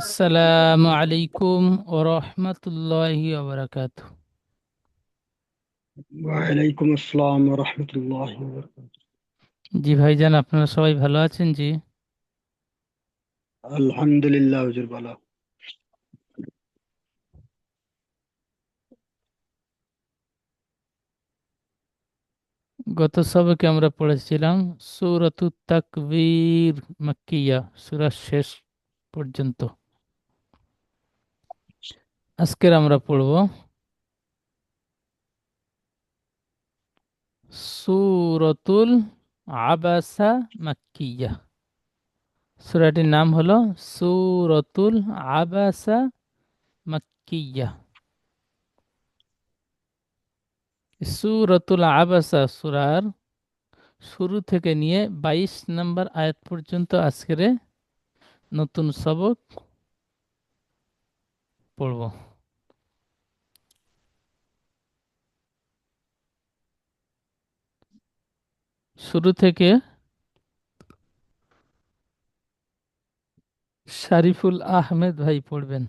আসসালামু আলাইকুম ওরহমতুল্লাহি ওবরাকাতু। ওয়ালাইকুম আসসালাম ওয়া রাহমাতুল্লাহি ওয়া বারাকাতুহু। জি ভাইজান, আপনারা সবাই ভালো আছেন? জি। আলহামদুলিল্লাহ হুজুর ভালো। গত সবকে আমরা পড়েছিলাম সূরাতুত তাকবীর মাক্কিয়া, সূরা শেষ পর্যন্ত। আজকের আমরা পড়ব সূরাতুল আবাসা মাক্কিয়া। সূরাটির নাম হলো সূরাতুল আবাসা মাক্কিয়া। সূরাতুল আবাসা সূরার শুরু থেকে নিয়ে 22 নম্বর আয়াত পর্যন্ত আজকের নতুন সবক পড়ব। শুরু থেকে শারিফুল আহমেদ ভাই পড়বেন।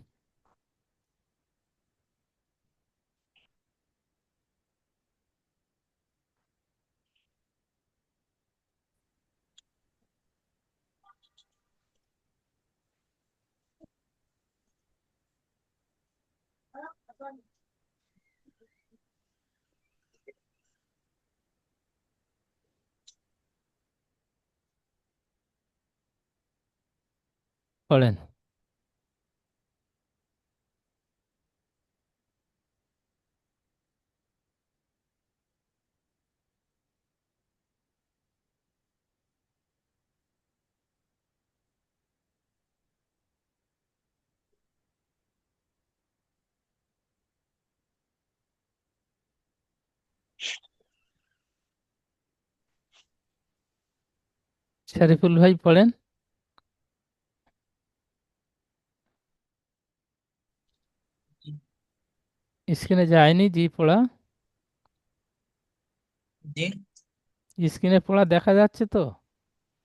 পড়েন। শারিফুল ভাই পড়েন। স্ক্রিনে যায়নি জি পড়া? जी। স্ক্রিনে পড়া দেখা যাচ্ছে তো?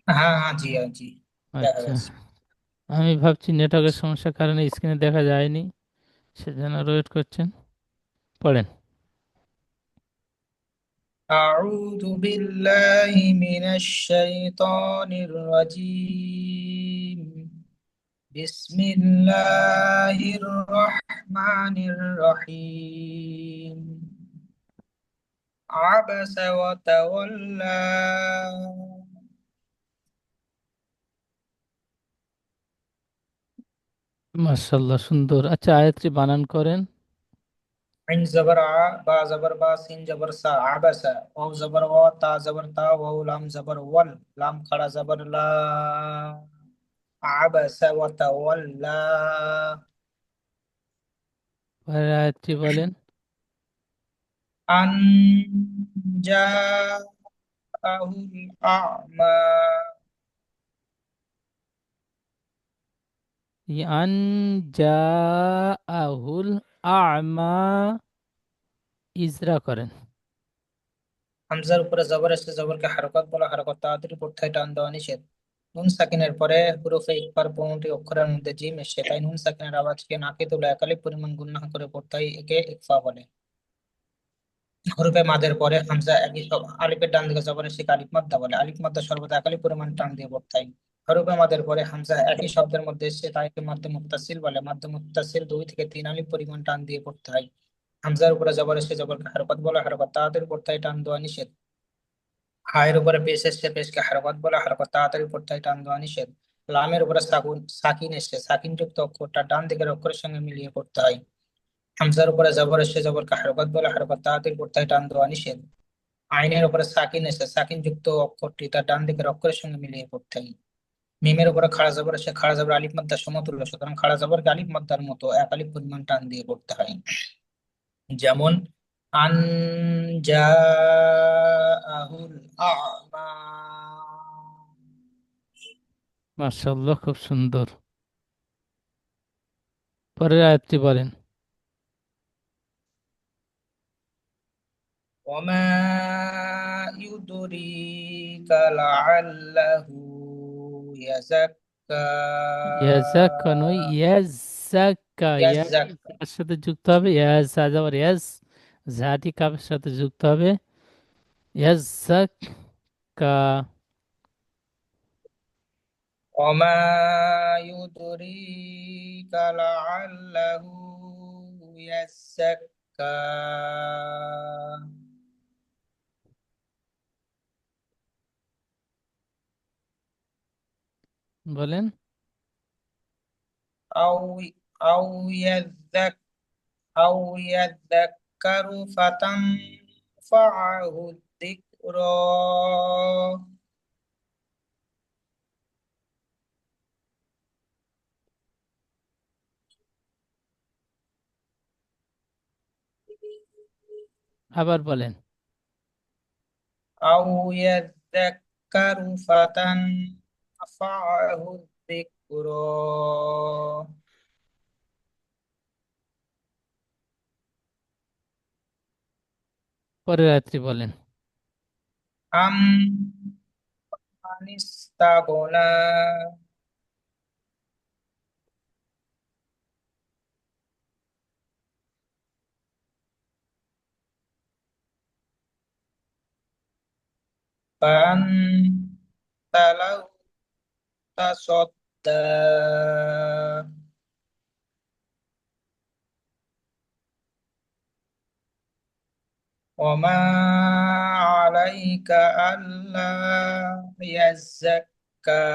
हाँ हाँ जी, हाँ जी। দেখা আচ্ছা, যাচ্ছে। আমি ভাবছি নেটওয়ার্কের সমস্যার কারণে স্ক্রিনে দেখা যায়নি, সেজন্য ওয়েট করছেন। পড়েন। أعوذ بالله من الشيطان الرجيم. بسم الله الرحمن الرحيم. عبس وتولى. মাশাআল্লাহ, সুন্দর। আচ্ছা, আয়াতটি বানান করেন। عين زبر با زبر با سين زبر سا عبس. واو زبر وا تا زبر تا واو لام زبر ول لام خڑا زبر لا. عبس وتولى. পরের আয়াতটি বলেন। أن جاءه الأعمى. ইয়ান জাআহুল আ'মা, ইজরা করেন। হামজার উপরে জবর এসে জবরকে হারকত বলা, হারকত তাড়াতাড়ি পড়তে টান দেওয়া নিষেধ। নুন সাকিনের পরে হুরুফে ইকফার 15টি অক্ষরের মধ্যে জিম এসে, তাই নুন সাকিনের আওয়াজকে নাকে তুলে একালিক পরিমাণ গুণনা করে পড়তে হয়, একে ইকফা বলে। হরফে মাদের পরে হামজা একই সব আলিফের ডান দিকে জবর এসে আলিফ মাদ্দা বলে। আলিফ মাদ্দা সর্বদা একালি পরিমাণ টান দিয়ে পড়তে হয়। হরফে মাদের পরে হামজা একই শব্দের মধ্যে এসে, তাই একে মাদ্দে মুত্তাসিল বলে। মাদ্দে মুত্তাসিল 2 থেকে 3 আলিফ পরিমাণ টান দিয়ে পড়তে হয়। হামজার উপরে জবর এসে জবরকে হরকত বলে, হরকত তাড়াতাড়ি পড়তে হয়, টান দেওয়া নিষেধ। হায়ের উপরে পেশ এসে পেশকে হরকত বলে, হরকত তাড়াতাড়ি পড়তে হয়, টান দেওয়া নিষেধ। লামের উপরে সাকিন এসে সাকিন যুক্ত অক্ষরটা ডান দিকের অক্ষরের সঙ্গে মিলিয়ে পড়তে হয়। হামজার উপরে জবর এসে জবরকে হরকত বলে, হরকত তাড়াতাড়ি পড়তে হয়, টান দেওয়া নিষেধ। আইনের উপরে সাকিন এসে সাকিন যুক্ত অক্ষরটি তার ডান দিকের অক্ষরের সঙ্গে মিলিয়ে পড়তে হয়। মিমের উপরে খাড়া জবর এসে খাড়া জবর আলিফ মাদ্দার সমতুল্য, সুতরাং খাড়া জবরকে আলিফ মাদ্দার মতো এক আলিফ পরিমাণ টান দিয়ে পড়তে হয়। যেমন আন জাআহুল আ'মা। মাশাআল্লাহ, খুব সুন্দর। পরের আয়াতটি বলেন। ওমা ইউদরিকা লাআল্লাহু ইয়াযাক্কারু। ইয়াজাক্কা নয়, ইয়াজাক্কা। ইয়া ইয়াজ্জাক যার সাথে যুক্ত হবে, ইয়াজ আবার ইয়াজ, জাতি কাফের সাথে যুক্ত হবে, ইয়াজাক্কা। ওমা ইউদরিকা লাআল্লাহু ইয়াজ্জাক্কা বলেন। আও আও ইয়াজ্জাক আও ইয়াদ্দাক্কারু ফাতানফাআহু যিকরা। আবার বলেন। আও ইয়াদ্দাক্কারু ফাতানফাআহু যিকরা। পরের আয়াতটি বলেন। আম আনিস্তাগনা فأنت له تصدى وما عليك ألا يزكى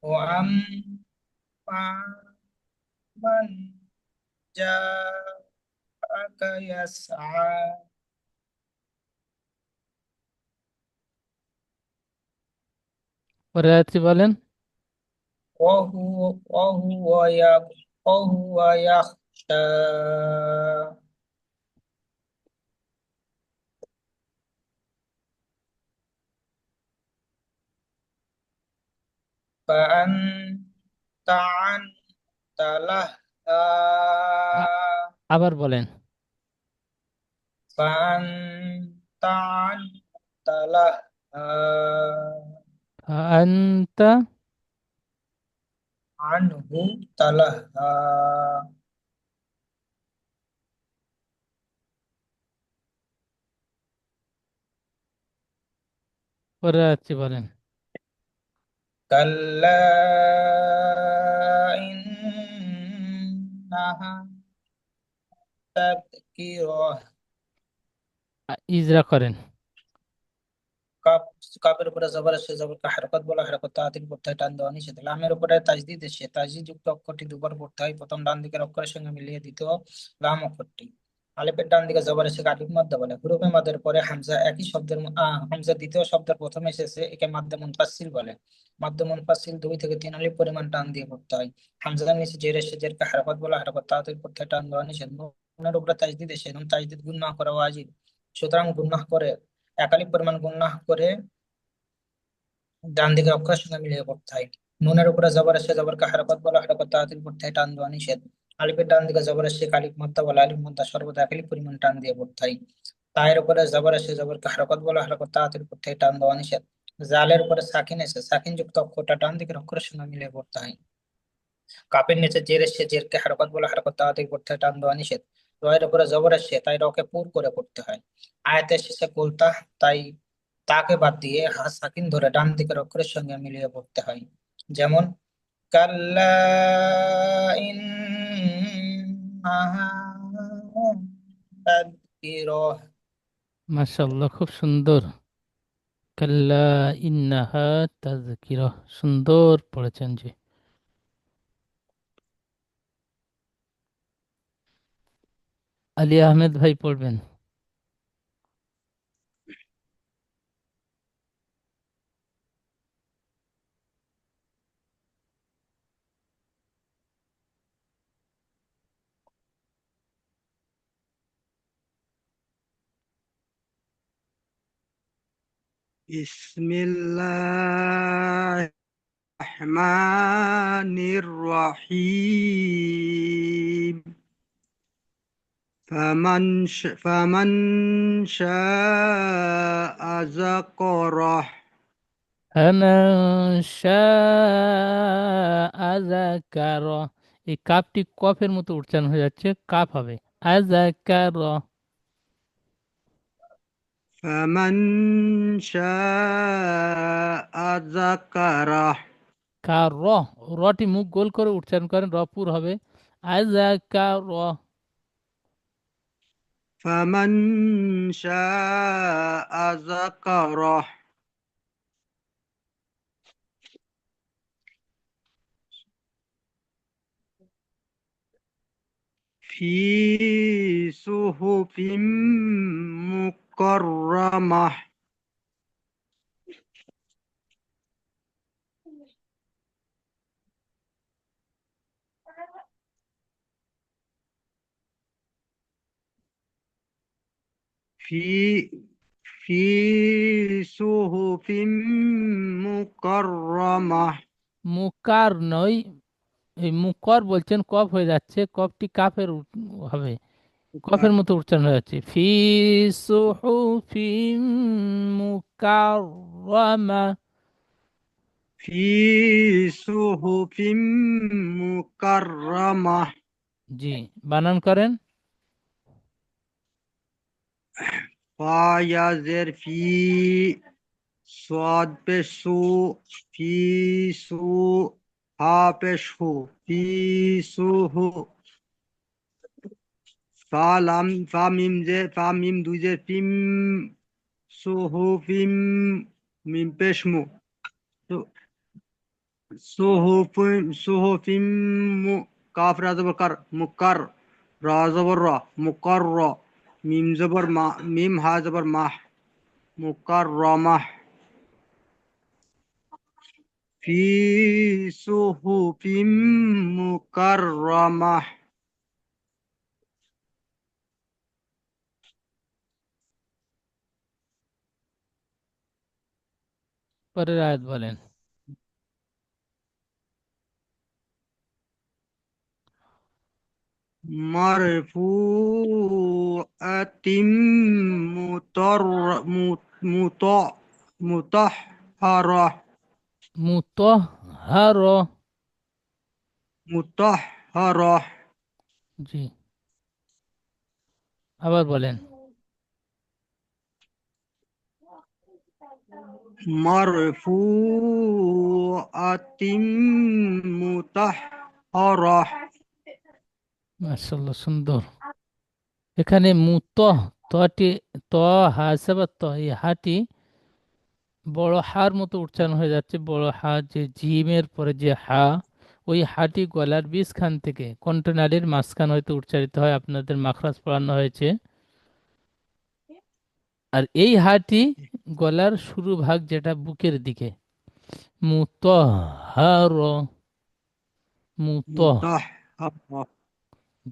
وأما من جاءك يسعى পরের আয়াতটি বলেন। وهو يخشى فأنت عنه تلهى আ- আবার বলেন। فأنت عنه تلهى আনতা। عنه تلهى পরের আয়াতটি বলেন। كلا إنها تذكرة ইজরা করেন। কাপ কাপের উপরে জবর আসে জবরকে হরকত বলা, হরকত তাআতিল প্রত্যয় টান দেওয়া নিষেধ। লামের উপরে তাজদিদ এসে তাজদিদ যুক্ত অক্ষরটি দুবার পড়তে হয়, প্রথম ডান দিকের অক্ষরের সঙ্গে মিলিয়ে দ্বিতীয় লাম অক্ষরটি। আলিফের ডান দিকে জবর এসে আলিফ মাদ্দা বলে। হুরুফে মাদের পরে হামজা একই শব্দের হামজা দ্বিতীয় শব্দের প্রথমে এসেছে, একে মাদ্দে মুনফাসিল বলে। মাদ্দে মুনফাসিল 2 থেকে 3 আলিফ পরিমাণ টান দিয়ে পড়তে হয়। হামজার নিচে জের এসে জেরকে হরকত বলা, হরকত তাআতিল প্রত্যয় টান দেওয়া নিষেধ। নুনের উপরে তাজদিদ এসে নুন তাজদিদ গুণনা করা ওয়াজিব, সুতরাং গুণনা করে একালিক পরিমাণ গুণনা করে ডান দিকের অক্ষরের সঙ্গে মিলিয়ে পড়তে হয়। নুনের উপরে জবর আসে জবরকে হরকত বলা, হরকত তাআতিল পড়তে হয়, টান দেওয়া নিষেধ। আলিফের ডান দিকে জবর আসে আলিফ মাদ্দা বলা, আলিফ মাদ্দা সর্বদা একালিক পরিমাণ টান দিয়ে পড়তে হয়। তায়ের উপরে জবর আসে জবরকে হরকত বলা, হরকত তাআতিল পড়তে হয়, টান দেওয়া নিষেধ। জালের উপরে সাকিন এসে সাকিন যুক্ত অক্ষরটা ডান দিকের অক্ষরের সঙ্গে মিলিয়ে পড়তে হয়। কাপের নিচে জের এসে জেরকে হরকত বলা, হরকত তাআতিল পড়তে হয়, টান দেওয়া নিষেধ। রয়ের উপরে জবর আসে তাই রকে পুর করে পড়তে হয়। আয়াতের শেষে কুলতা, তাই তাকে বাদ দিয়ে হা সাকিন ধরে ডান দিকের অক্ষরের সঙ্গে মিলিয়ে পড়তে হয়। যেমন কাল্লা ইন্নাহা তাযকিরাহ। মাশাআল্লাহ, খুব সুন্দর। কাল্লা ইন্নাহা তাযকিরাহ, সুন্দর পড়েছেন জি। আলী আহমেদ ভাই পড়বেন। بسم الله الرحمن الرحيم فمن شاء ذكره ফামান শাআ যাকারা। এই কাফটি কফের মতো উচ্চারণ হয়ে যাচ্ছে, কাফ হবে আযাকারা। فمن شاء ذكره কার র, রটি মুখ গোল করে উচ্চারণ করেন, রপুর হবে আযাকারা। فمن شاء ذكره في صحف مكرمة في في صحف مكرمة মুকার নয়, এই মুকর বলছেন, কফ হয়ে যাচ্ছে, কফটি কাফের হবে, কফের মতো উচ্চারণ হয়ে যাচ্ছে। ফি সুহুফিম মুকাররামা। في صحف مكرمة জি, বানান করেন। فايزر في صاد بشو في سو ها بشو في سو فا فا ميم زي فا ميم دو زي فيم سوهو فيم ميم بشمو سوهو فيم كاف را زبر كر مكر را زبر را مكر را ميم زبر ما ميم ها زبر ما مكرمة في صحف مكرمة পরের আয়াত বলেন। مرفوعة مطر مطهرة মুতহহার। مطهرة জি, আবার বলেন। مرفوعة مطهرة মাশাআল্লাহ, সুন্দর। এখানে মুতহ, তটি, ত হাসাবা ত, এই হাটি বড় হার মতো উচ্চারণ হয়ে যাচ্ছে। বড় হা, যে জিমের পরে যে হা, ওই হাটি গলার বীজখান থেকে কণ্ঠনালীর মাঝখান হয়তো উচ্চারিত হয়, আপনাদের মাখরাজ পড়ানো হয়েছে। আর এই হাটি গলার শুরু ভাগ যেটা বুকের দিকে, মুতহহার, মুতহ। مطهرة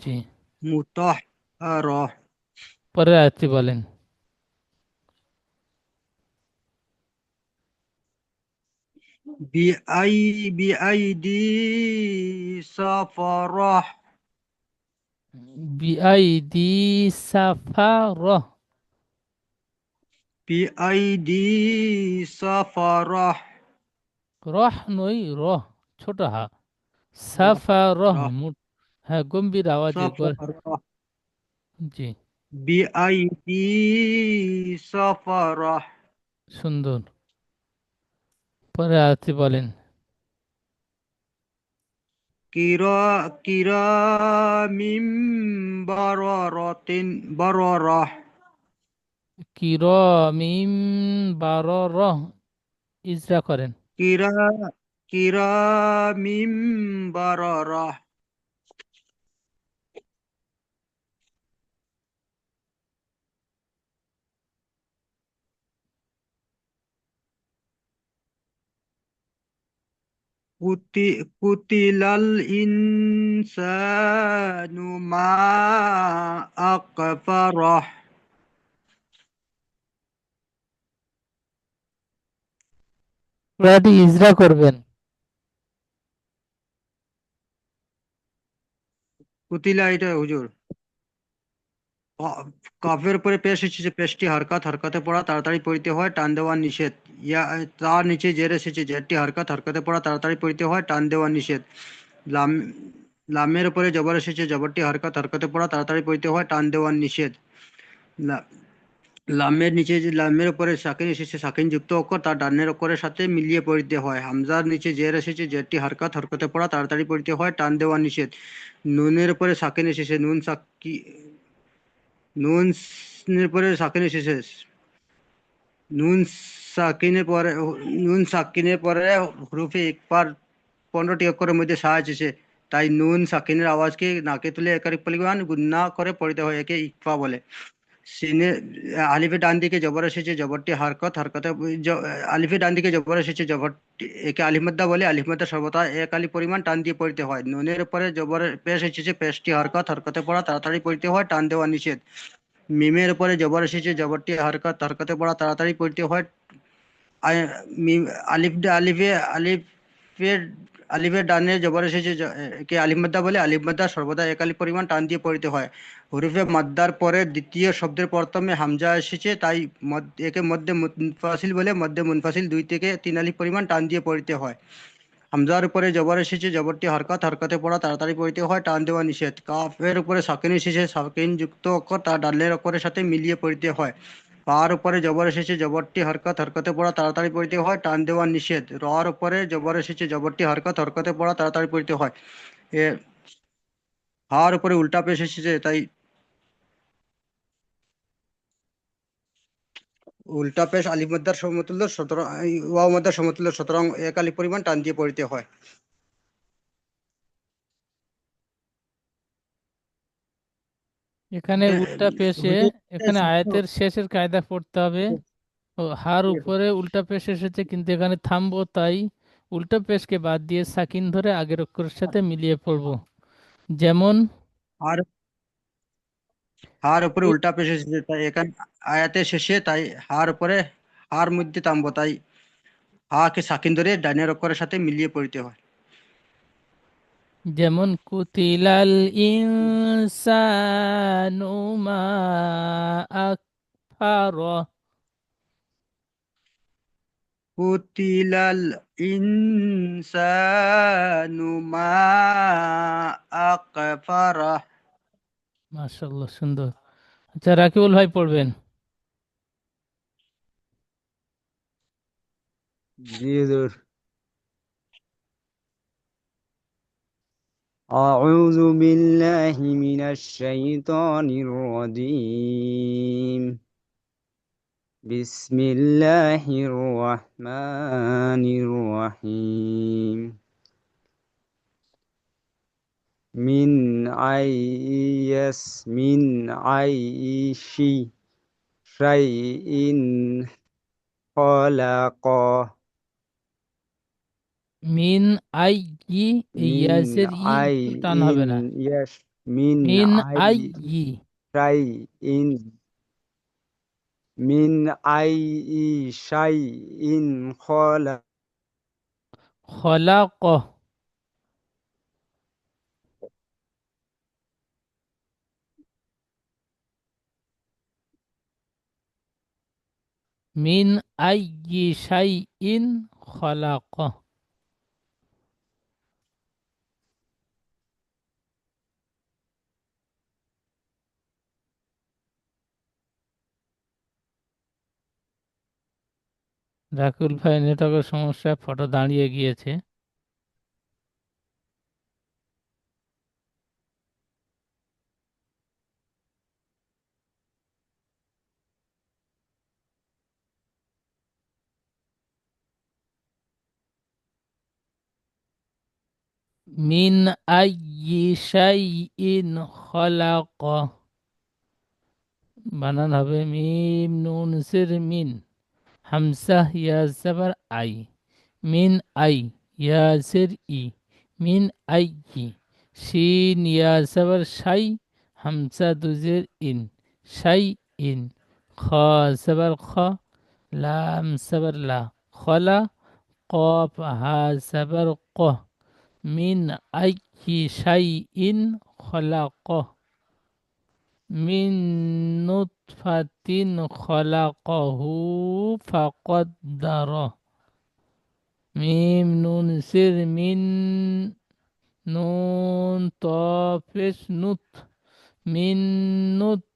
জি, مطهرة পরের আয়াতটি বলেন। بأيدي سفرة বিআইদি সাফারহ। بأيدي سفرة রহ নই, রহ ছোট হা, সাফারহ رح হ্যাঁ, গম্ভীর আওয়াজে سفرة জি, بأيدي سفرة সুন্দর। পরে আয়াতটি বলেন। كرام بررة কিরমিম বাররহ, ইজরা করেন। كرا كرام بررة قتل الإنسان ما أكفره পুরাটি ইজরা করবেন। কুতিলা এটা হুজুর কাফের উপরে পেশ এসেছে, পেশটি হরকত, হরকতে পড়া তাড়াতাড়ি পড়িতে হয়, টান দেওয়া নিষেধ। ইয়া, তার নিচে জের এসেছে, জেরটি হরকত, হরকতে পড়া তাড়াতাড়ি পড়িতে হয়, টান দেওয়া নিষেধ। লাম, লামের উপরে জবর এসেছে, জবরটি হরকত, হরকতে পড়া তাড়াতাড়ি পড়িতে হয়, টান দেওয়া নিষেধ। লা- লামের নিচে যে লামের উপরে সাকিন এসেছে, সাকিন যুক্ত অক্ষর তার ডানের অক্ষরের সাথে মিলিয়ে পড়িতে হয়। হামজার নিচে জের এসেছে, জেরটি হরকত, হরকতে পড়া তাড়াতাড়ি পড়িতে হয়, টান দেওয়া নিষেধ। নুনের উপরে সাকিন এসেছে, নুনের পরে সাকিন এসেছে, নুন সাকিনের পরে নুন সাকিনের পরে হরফে ইকফার 15টি অক্ষরের মধ্যে সাহায্য এসেছে, তাই নুন সাকিনের আওয়াজকে নাকে তুলে একাধিক পরিমাণ গুণনা করে পড়িতে হয়, একে ইকফা বলে। সিনে আলিফের ডান দিকে জবর এসেছে, জবরটি হরকত, হরকতে আলিফের ডান দিকে জবর এসেছে, জবরটি একে আলিফ মাদ্দা বলে। আলিফ মাদ্দা সর্বদা এক আলিফ পরিমাণ টান দিয়ে পড়িতে হয়। নুনের উপরে জবর পেশ এসেছে, পেশটি হরকত, হরকতে পড়া তাড়াতাড়ি পড়িতে হয়, টান দেওয়া নিষেধ। মিমের উপরে জবর এসেছে, জবরটি হরকত, হরকতে পড়া তাড়াতাড়ি পড়তে হয়। আই- মিম আলিফ আলিফে আলিফের আলিফের ডানে জবর এসেছে, একে আলিফ মাদ্দা বলে। আলিফ মাদ্দা সর্বদা এক আলিফ পরিমাণ টান দিয়ে পড়িতে হয়। হরফে মাদ্দার পরে দ্বিতীয় শব্দের প্রথমে হামজা এসেছে, তাই একে মধ্যে মুনফাসিল বলে। মধ্যে মুনফাসিল 2 থেকে 3 আলিফ পরিমাণ টান দিয়ে পড়িতে হয়। হামজার উপরে জবর এসেছে, জবরটি হরকত, হরকতে পড়া তাড়াতাড়ি পড়িতে হয়, টান দেওয়া নিষেধ। কাফের উপরে সাকিন এসেছে, সাকিন যুক্ত অক্ষর তার ডালের অক্ষরের সাথে মিলিয়ে পড়িতে হয়। পার উপরে জবর এসেছে, জবরটি হরকত, হরকতে পড়া তাড়াতাড়ি পড়িতে হয়, টান দেওয়া নিষেধ। রর উপরে জবর এসেছে, জবরটি হরকত, হরকতে পড়া তাড়াতাড়ি পড়িতে হয়। এ হার উপরে উল্টা পেশ এসেছে, তাই উল্টা পেশ আলিফ মাদ্দার সমতুল্য, সুতরাং ওয়াও মাদ্দার সমতুল্য, সুতরাং এক আলিফ পরিমাণ টান দিয়ে পড়িতে হয়। এখানে এ- উল্টা পেশে, হুজুর, এখানে আয়াতের শেষের কায়দা পড়তে হবে। ও হার উপরে উল্টা পেশ এসেছে, কিন্তু এখানে থামবো, তাই উল্টা পেশকে বাদ দিয়ে সাকিন ধরে আগের অক্ষরের সাথে মিলিয়ে পড়বো। যেমন হার হার উপরে উ- উল্টা পেশ এসেছে, তাই এখানে আয়াতের শেষে, তাই হার উপরে, হার মধ্যে থামবো, তাই হা কে সাকিন ধরে ডাইনের অক্ষরের সাথে মিলিয়ে পড়িতে হয়। যেমন কুতিলাল ইনসানু মা আকফার। কুতিলাল ইনসানু মা আকফারাহ। মাশাআল্লাহ, সুন্দর। আচ্ছা, রাকিবুল ভাই পড়বেন। জি হুজুর। أعوذ بالله من الشيطان الرجيم. بسم الله الرحمن الرحيم. من أي شيء خلقه. মিন আই ই, من ইয়াজের ই أي একটু টান হবে না। من মিন আই أي ই। شيء من أي شيء خلق. খলাক। মিন আই ই শাই ইন খলাক। রাকিবুল ভাই নেটওয়ার্কের সমস্যা, ফটো দাঁড়িয়ে গিয়েছে। মিন আই ই শাই ইন খলাক। বানান হবে মিম নুন সির মিন, হামসা ইয়া জবর আই, মিন আই, ইয়া জির ই, মিন আই ই। শিন ইয়া জবর শাই, হামসা দুজের ইন, শাই ইন। খ জবর খ, লাম জবর লা, খলা। কফ হা জবর ক, মিন আই শাই ইন খলাক। মিন নুতফাতিন খলাকহু ফাকদ্দার। মিম নুন সির মিন, নুন ত পেশ নুত, মিন নুত।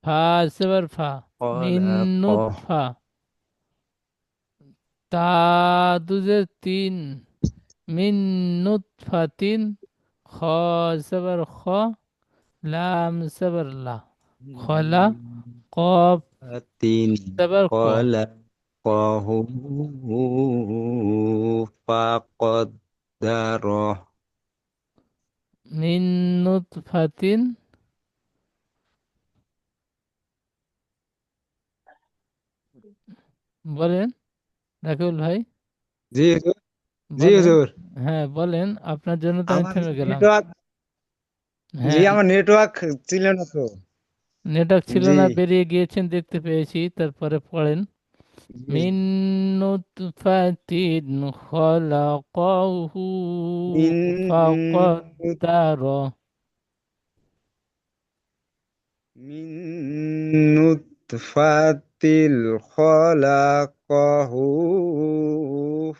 ফা সেবার ফা, মিন خلق নুতফা। তা দুজের তিন, মিন নুতফাতিন। খ সেবার খ, লাম সেবার লা। খলা, কফ সেবার ক। خلقه فقدره মিন নুতফাতিন, বলেন রাকিবুল ভাই, জি হুজুর, জি বলেন। হুজুর। হ্যাঁ বলেন, আপনার জন্য তো আমি আমার থেমে গেলাম। নেটওয়ার্ক, জি হ্যাঁ, আমার নেটওয়ার্ক ছিল না তো। নেটওয়ার্ক ছিল জি না, বেরিয়ে গিয়েছেন দেখতে পেয়েছি, তারপরে পড়েন। জি মিন নুতফাতিন খলাকাহু মিন ফাকদ্দার। মিন নুতফাতিল খলাকাহু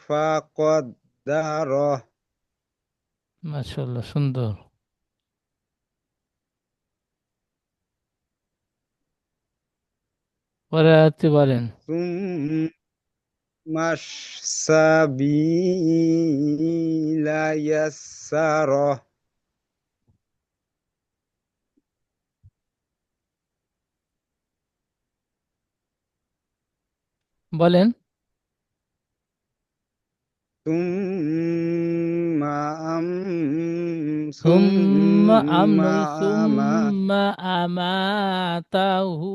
ফাকদ্দারহ মাশাআল্লাহ, সুন্দর। পরে আয়াতটি বলেন। সাবিলা ইয়াসারহ। বলেন। সুম্মা আম সুম্মা আম সুম্মা নয়, আমা সুম্মা আমাতাহু।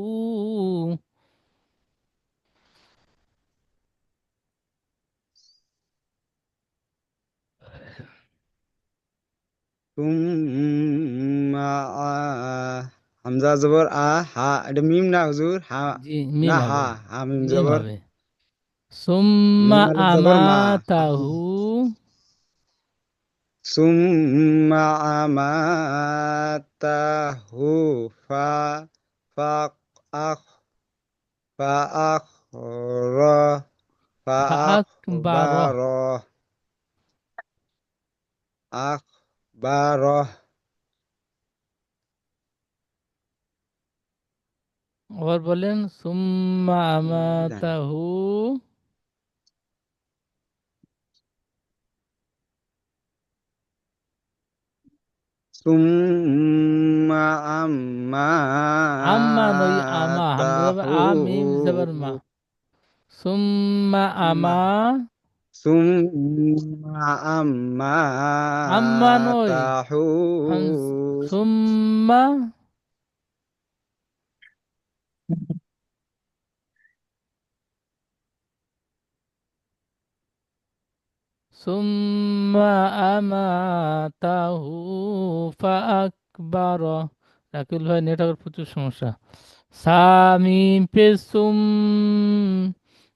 সুম্মা আ হামজা জবর আ, হা এটা মিম না হুজুর, হা জি, না মিম হা, হবে, হা মিম মিম জবর, হবে। সুম্মা নুন আলিফ জবর মা, আমাতাহু। সুম্মা আমাতাহু ফা ফা আখ ফা আখ র ফা আখ ফাআকবারহ। বার আখ বার আবার বলেন, সুম্মা আমাতাহু। সুম্মা আম্মা নই, আমা, হামজা যাবার আমাতাহু আ, মিম যাবার মা। সুম্মা আমা। সুম্মা আম্মা নই, আমাতাহু হামজ, সুম্মা, সুম্মা আমাতাহু ফাআকবার। রাকিবুল ভাই, নেটওয়ার্কের প্রচুর সমস্যা। সামিম পেসুম,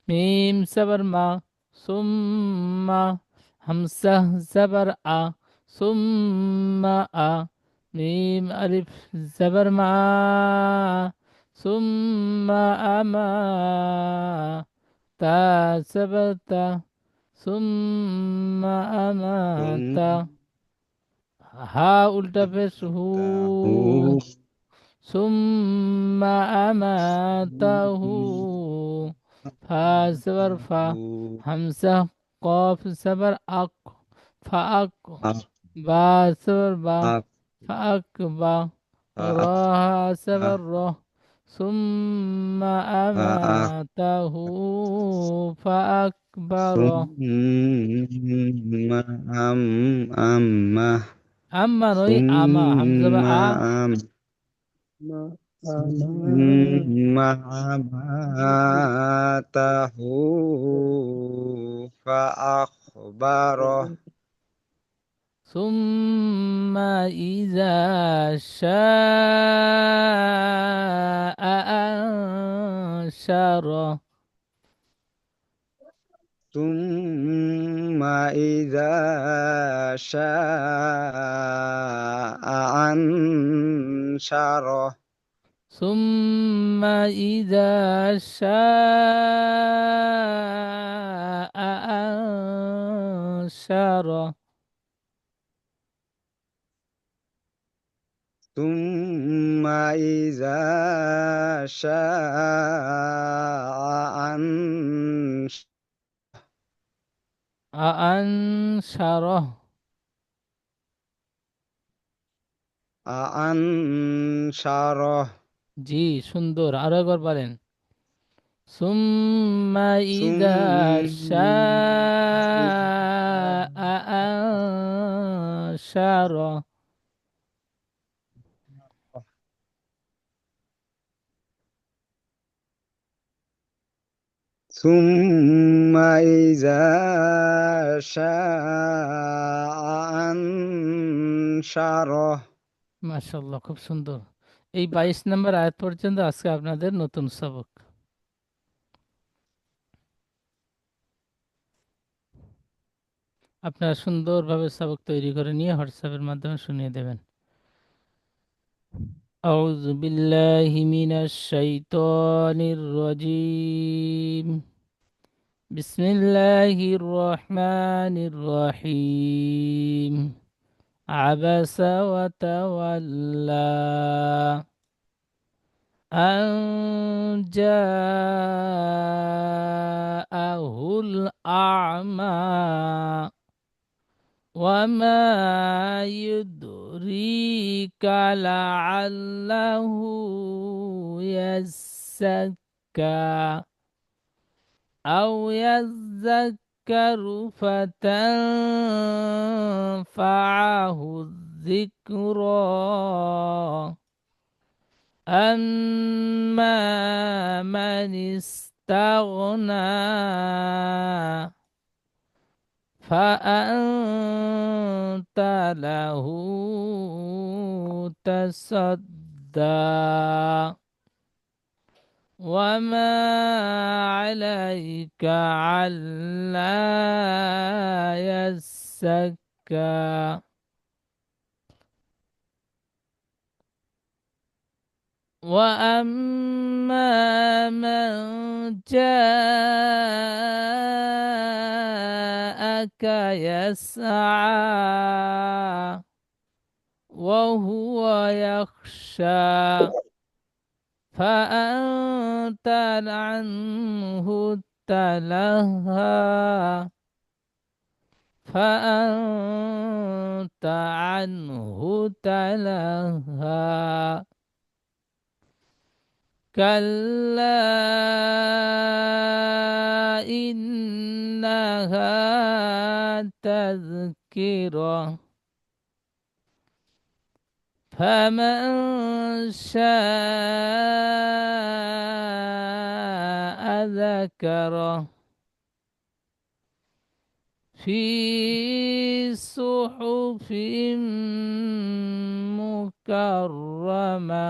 মিম সাবার মা, সুম্মা, হামসা জাবার আ, সুম্মা আ, মিম আলিফ জাবার মা, সুম্মা আমা, তা জাবার তা, সুম্মা আমাতা। হা উল্টা পেশ হু, আমাতাহু সুম্মা আমাতাহু। ফা জবর ফা, হামজা কফ জবর আক, ফা আক। বা জবর বা, ফা আক বা। র জবর র, সুম্মা আমাতাহু ফা আকবার। সুম্মা আম্মা আম্মা নয়, আমা, হামজা বা সুম্মা আ। সুম্মা আমাতাহু فأخبره ثم إذا شاء أنشره. ثم إذا شاء أنشره ثم إذا شاء أنشره. ثم إذا شاء أنشره. أنشره জি, সুন্দর, আরো একবার বলেন। ثم إذا شاء أنشره. ثم إذا شاء أنشره মাশাআল্লাহ, খুব সুন্দর। এই 22 নম্বর আয়াত পর্যন্ত আজকে আপনাদের নতুন সবক। আপনারা সুন্দরভাবে সবক তৈরি করে নিয়ে হোয়াটসঅ্যাপের মাধ্যমে শুনিয়ে দেবেন। আউযু বিল্লাহি মিনাশ শাইতানির রাজীম। বিসমিল্লাহির রহমানির রহিম। আবাসা ওয়া তাওয়াল্লা أن جاءه الأعمى وما يدريك لعله يزكى أو يذكر فتنفعه الذكرى. أما من استغنى فأنت له تصدى وما عليك علا يزكى. وأما من جاءك يسعى وهو يخشى فأنت عنه تلهى فأنت عنه تلهى. كلا إنها تذكرة فمن شاء ذكره في صحف مكرمة.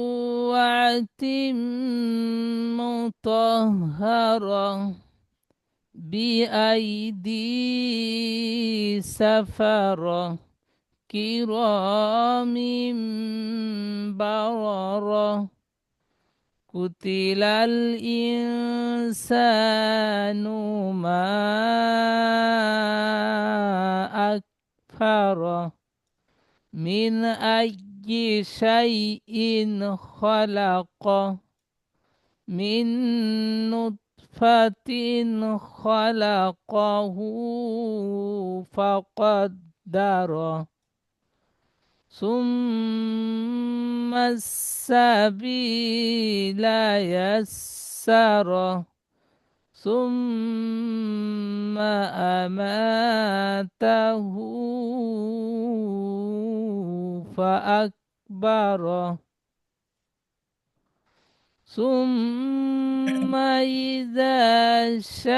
مرفوعة مطهرة بأيدي سفرة كرام بررة. قتل الإنسان ما أكفره من أي شيء خلقه من نطفة خلقه فقدره ثم السبيل يسره ثم أماته فأكبره ثم إذا شاء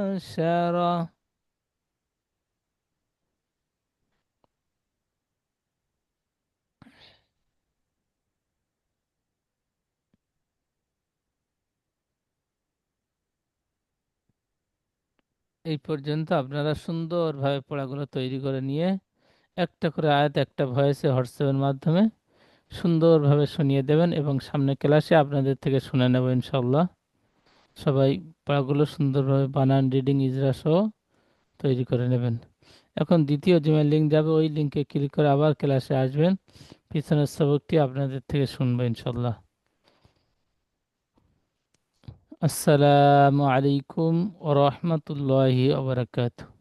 أنشره। এই পর্যন্ত আপনারা সুন্দরভাবে পড়াগুলো তৈরি করে নিয়ে একটা করে আয়াত একটা ভয়েসে হোয়াটসঅ্যাপের মাধ্যমে সুন্দরভাবে শুনিয়ে দেবেন এবং সামনে ক্লাসে আপনাদের থেকে শুনে নেব ইনশাল্লাহ। সবাই পড়াগুলো সুন্দরভাবে বানান, রিডিং, ইজরা সহ তৈরি করে নেবেন। এখন দ্বিতীয় জিমের লিঙ্ক যাবে, ওই লিঙ্কে ক্লিক করে আবার ক্লাসে আসবেন, পিছনের সবকটি আপনাদের থেকে শুনবো ইনশাল্লাহ। আসসালামু আলাইকুম ওয়া রাহমাতুল্লাহি ওয়া বারাকাতুহু।